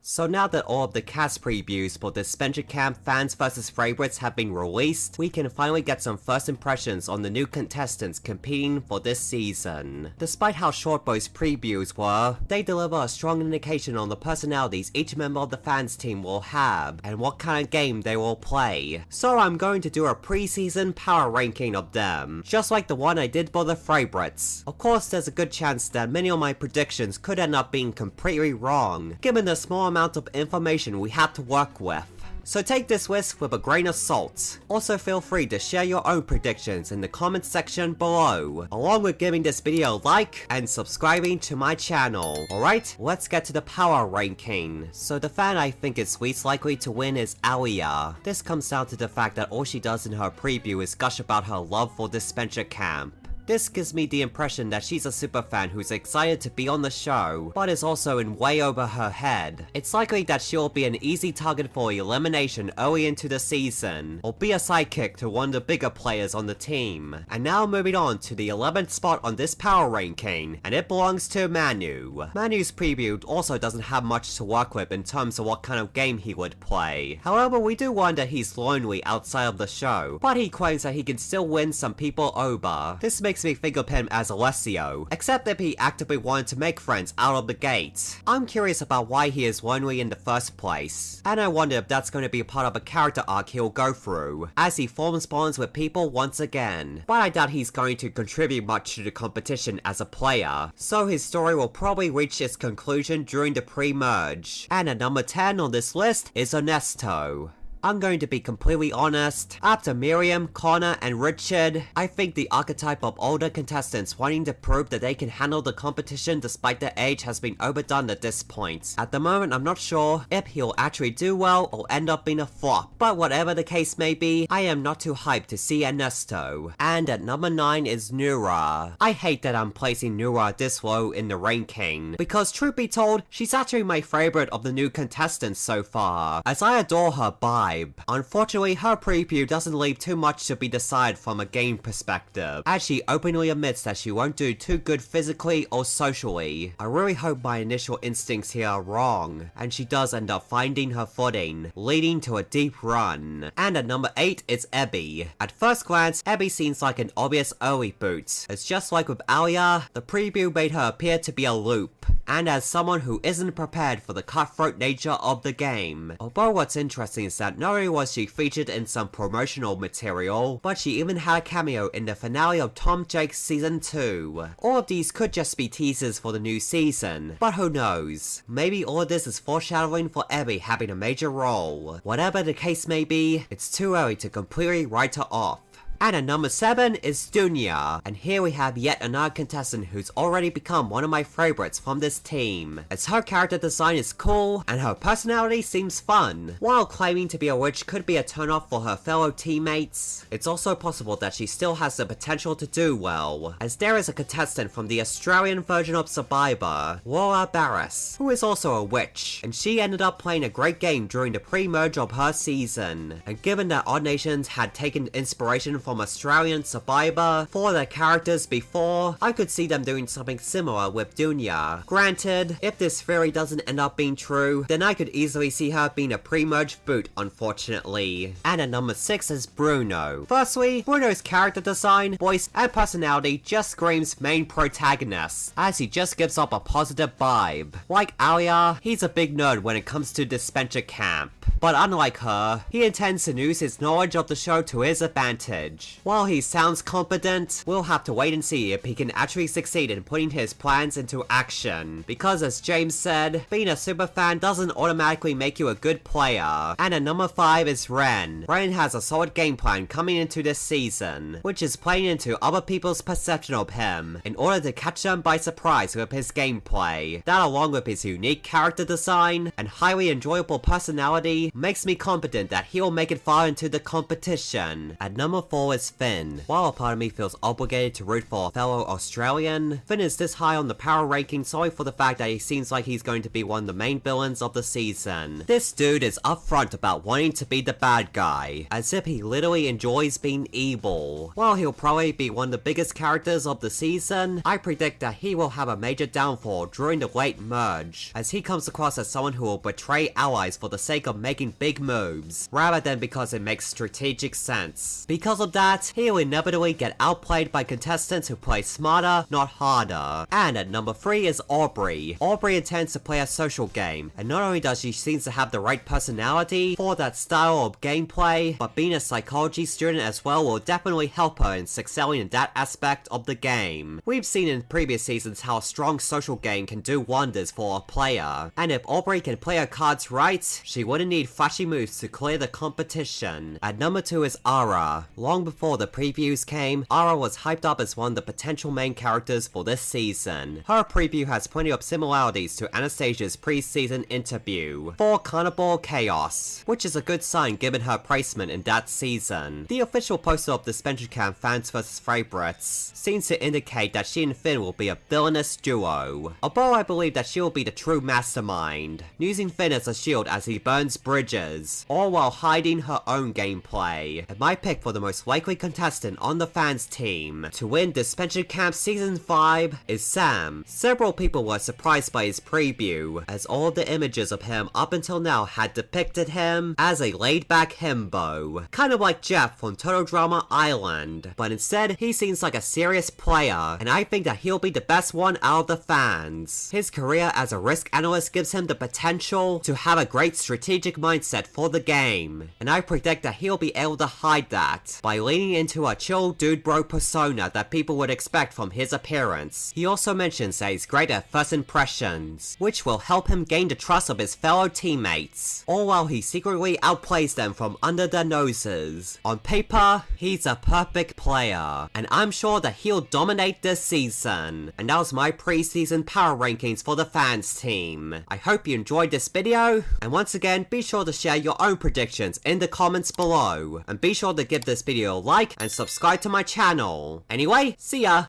So now that all of the cast previews for Disventure Camp Fans vs Favorites have been released, we can finally get some first impressions on the new contestants competing for this season. Despite how short both previews were, they deliver a strong indication on the personalities each member of the fans team will have, and what kind of game they will play. So I'm going to do a preseason power ranking of them, just like the one I did for the favorites. Of course, there's a good chance that many of my predictions could end up being completely wrong, given the small amount of information we have to work with. So take this list with a grain of salt. Also feel free to share your own predictions in the comments section below, along with giving this video a like and subscribing to my channel. Alright, let's get to the power ranking. So the fan I think is least likely to win is Alia. This comes down to the fact that all she does in her preview is gush about her love for Disventure Camp. This gives me the impression that she's a superfan who's excited to be on the show, but is also in way over her head. It's likely that she'll be an easy target for elimination early into the season, or be a sidekick to one of the bigger players on the team. And now moving on to the 11th spot on this power ranking, and it belongs to Manu. Manu's preview also doesn't have much to work with in terms of what kind of game he would play. However, we do learn that he's lonely outside of the show, but he claims that he can still win some people over. This makes me think of him as Alessio, except if he actively wanted to make friends out of the gate. I'm curious about why he is lonely in the first place, and I wonder if that's going to be part of a character arc he'll go through, as he forms bonds with people once again. But I doubt he's going to contribute much to the competition as a player, so his story will probably reach its conclusion during the pre-merge. And at number 10 on this list is Ernesto. I'm going to be completely honest, after Miriam, Connor, and Richard, I think the archetype of older contestants wanting to prove that they can handle the competition despite their age has been overdone at this point. At the moment, I'm not sure if he'll actually do well or end up being a flop, but whatever the case may be, I am not too hyped to see Ernesto. And at number 9 is Nura. I hate that I'm placing Nura this low in the ranking, because truth be told, she's actually my favorite of the new contestants so far, as I adore her vibe. Unfortunately, her preview doesn't leave too much to be decided from a game perspective, as she openly admits that she won't do too good physically or socially. I really hope my initial instincts here are wrong, and she does end up finding her footing, leading to a deep run. And at number 8 is Ebby. At first glance, Ebby seems like an obvious early boot. It's just like with Alia, the preview made her appear to be a loop, and as someone who isn't prepared for the cutthroat nature of the game. Although what's interesting is that not only was she featured in some promotional material, but she even had a cameo in the finale of Tom Jake Season 2. All of these could just be teasers for the new season, but who knows? Maybe all of this is foreshadowing for Ebby having a major role. Whatever the case may be, it's too early to completely write her off. And at number 7 is Dunya, and here we have yet another contestant who's already become one of my favorites from this team, as her character design is cool and her personality seems fun. While claiming to be a witch could be a turnoff for her fellow teammates, it's also possible that she still has the potential to do well, as there is a contestant from the Australian version of Survivor, Laura Barris, who is also a witch, and she ended up playing a great game during the pre-merge of her season. And given that Odd Nations had taken inspiration from Australian Survivor for their characters before, I could see them doing something similar with Dunya. Granted, if this theory doesn't end up being true, then I could easily see her being a pre-merge boot, unfortunately. And at number 6 is Bruno. Firstly, Bruno's character design, voice, and personality just screams main protagonist, as he just gives up a positive vibe. Like Alia, he's a big nerd when it comes to Disventure Camp, but unlike her, he intends to use his knowledge of the show to his advantage. While he sounds competent, we'll have to wait and see if he can actually succeed in putting his plans into action, because as James said, being a superfan doesn't automatically make you a good player. And at number 5 is Ren. Ren has a solid game plan coming into this season, which is playing into other people's perception of him, in order to catch them by surprise with his gameplay. That, along with his unique character design and highly enjoyable personality, makes me confident that he'll make it far into the competition. At number 4 all is Finn. While a part of me feels obligated to root for a fellow Australian, Finn is this high on the power ranking solely for the fact that he seems like he's going to be one of the main villains of the season. This dude is upfront about wanting to be the bad guy, as if he literally enjoys being evil. While he'll probably be one of the biggest characters of the season, I predict that he will have a major downfall during the late merge, as he comes across as someone who will betray allies for the sake of making big moves, rather than because it makes strategic sense. Because of that, he'll inevitably get outplayed by contestants who play smarter, not harder. And at number 3 is Aubrey. Aubrey intends to play a social game, and not only does she seem to have the right personality for that style of gameplay, but being a psychology student as well will definitely help her in excelling in that aspect of the game. We've seen in previous seasons how a strong social game can do wonders for a player, and if Aubrey can play her cards right, she wouldn't need flashy moves to clear the competition. At number 2 is Ara. Long before the previews came, Ara was hyped up as one of the potential main characters for this season. Her preview has plenty of similarities to Anastasia's preseason interview for Carnival Chaos, which is a good sign given her placement in that season. The official poster of Disventure Camp Fans vs Favorites seems to indicate that she and Finn will be a villainous duo, although I believe that she will be the true mastermind, using Finn as a shield as he burns bridges, all while hiding her own gameplay. And my pick for the most likely contestant on the fans team to win Disventure Camp Season 5 is Sam. Several people were surprised by his preview, as all the images of him up until now had depicted him as a laid-back himbo, kind of like Jeff from Total Drama Island, but instead he seems like a serious player, and I think that he'll be the best one out of the fans. His career as a risk analyst gives him the potential to have a great strategic mindset for the game, and I predict that he'll be able to hide that by leaning into a chill dude bro persona that people would expect from his appearance. He also mentions that he's great at first impressions, which will help him gain the trust of his fellow teammates, all while he secretly outplays them from under their noses. On paper, he's a perfect player, and I'm sure that he'll dominate this season. And that was my preseason power rankings for the fans team. I hope you enjoyed this video, and once again, be sure to share your own predictions in the comments below, and be sure to give this video a like and subscribe to my channel. Anyway, see ya!